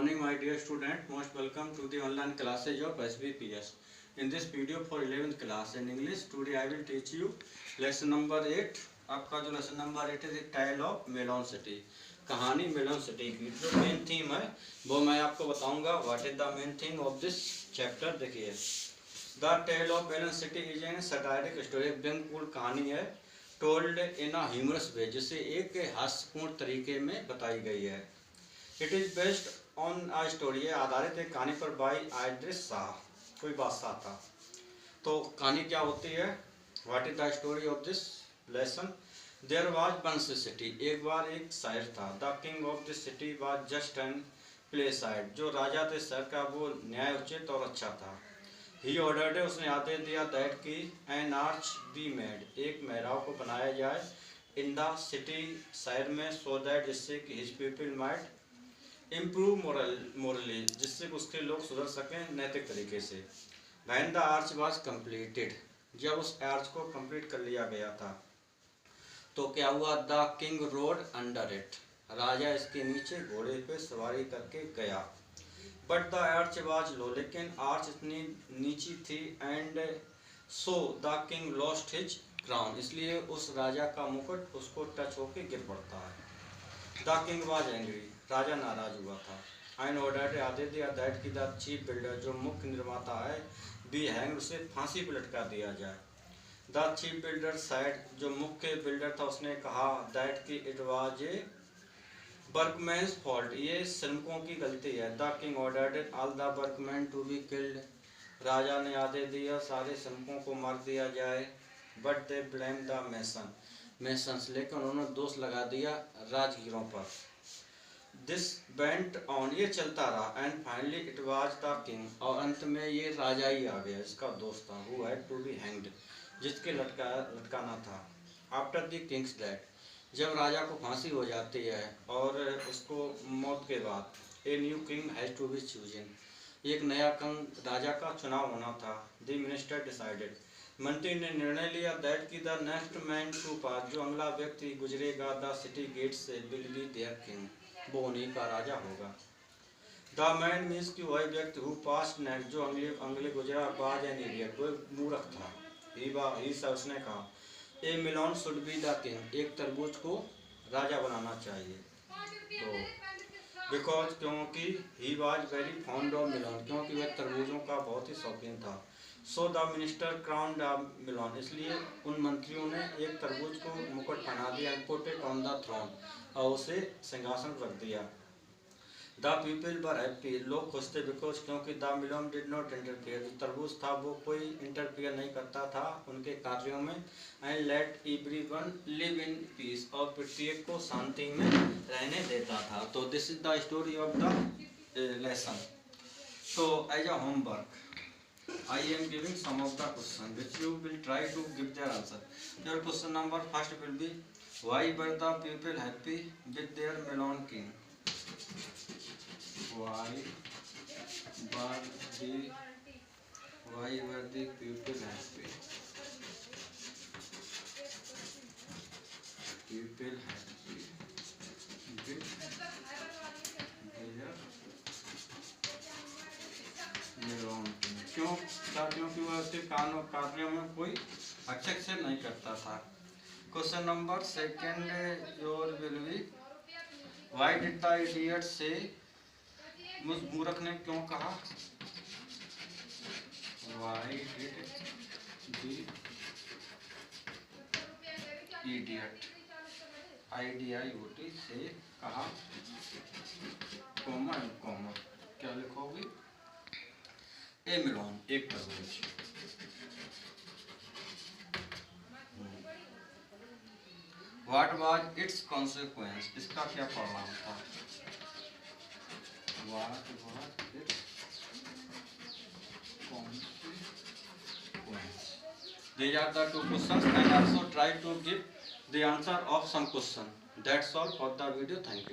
morning, my dear student. Most welcome to the online classes of SBPS. In this video for 11th class in English, today I will teach you lesson number 8. आपका जो lesson number 8 है Tale of Melon City. कहानी melon city की जो main theme है वो मैं आपको बताऊंगा. What is the main thing of this chapter? देखिए, The Tale of Melon City is a satiric story. एक व्यंग्यपूर्ण कहानी है, told in a humorous way, जिसे एक हास्यपूर्ण तरीके में बताई गई है. It is based on a story, आधारित एक कहानी पर बाई आइड्रिस शाह, कोई बादशाह था. तो कहानी क्या होती है? What is the story of this lesson? There was once a city, एक बार एक शहर था. The king of this city was just and placid, जो राजा थे शहर का वो न्याय उचित और अच्छा था. ही ऑर्डर्ड, उसने आदेश दिया दैट की एन आर्च बी मेड, एक मेहराब को बनाया जाए इन द सिटी, शहर में, सो दैट, जिससे कि his people might improve morally, जिससे उसके लोग सुधर सकें नैतिक तरीके से. When the arch was completed, जब उस आर्च को कंप्लीट कर लिया गया था तो क्या हुआ? The king rode under it, राजा इसके नीचे घोड़े पे सवारी करके गया. But the arch was low, लेकिन आर्च इतनी नीची थी. And so the king lost his crown, इसलिए उस राजा का मुकुट उसको टच होके गिर पड़ता है. द किंग वाज एंग्री, राजा नाराज हुआ था. एंड ऑर्डर, आदेश दिया दैट की द चीफ बिल्डर, जो मुख्य निर्माता है, बी हैंग, उसे फांसी पर लटका दिया जाए. द चीफ बिल्डर साइड, जो मुख्य बिल्डर था उसने कहा दैट की it was a workman's fault, ये श्रमिकों की गलती है. The king ordered all the workman to be killed, राजा ने आदेश दिया सारे श्रमिकों को मार दिया जाए. But they blame the masons, लेकिन उन्होंने दोष लगा दिया राजगीरों पर. दिस वेंट ऑन, ये चलता रहा. And finally it was the king, और अंत में ये राजा ही आ गया, इसका दोस्त था, who had to be hanged, जिसके लटकाना था. आफ्टर द किंग्स डेथ, जब राजा को फांसी हो जाती है और उसको मौत के बाद a new king has to be chosen, एक नया किंग राजा का चुनाव होना था. द मिनिस्टर डिसाइडेड, मंत्री ने निर्णय लिया दैट की द नेक्स्ट मैन टू पास, जो अगला व्यक्ति गुजरेगा द सिटी गेट से, विल बी देयर किंग, वो उन्हीं का राजा होगा. द मैन मीन्स की वही व्यक्ति, हु पास नेक्स्ट, जो अगले गुजरा, बाज एन इडियट, वो मूर्ख था. ही सब उसने कहा a melon should be the king, एक तरबूज को राजा बनाना चाहिए. तो बिकॉज, क्योंकि he was very fond of melon, क्योंकि वह तरबूजों का बहुत ही शौकीन था. So the minister crown the melon, इसलिए उन मंत्रियों ने एक तरबूज को मुकुट पहना दिया. And put it on the throne, और उसे सिंहासन रख दिया. द पीपल वर हैप्पी, लोग खुश थे. बिकॉज, क्योंकि द मिलोन डिड नॉट इंटरफियर, जो तरबूज था वो कोई इंटरफियर नहीं करता था उनके कार्यों में. And let everyone live in peace, और प्रत्येक को शांति में रहने देता था. तो this is the story of the lesson. So as a homework, I am giving some of the questions which you will try to give their answer. Your question number first will be, why were the people happy with their melon king? Why were the people happy? People happy with their melon king. क्यों? क्योंकि वह उसके कार्यों में कोई हस्तक्षेप नहीं करता था. Question number second your will be, why did the idiot से, उस मूर्ख ने क्यों कहा? Why did the idiot, IDIOT से कहा, कॉमा कॉमा, क्या लिखोगे? ए मिलोन, एक तरबूज. What was its consequence, इसका क्या परिणाम था? What was its consequence? These are the two questions, and also try to give the answer of some question. That's all for the video. Thank you.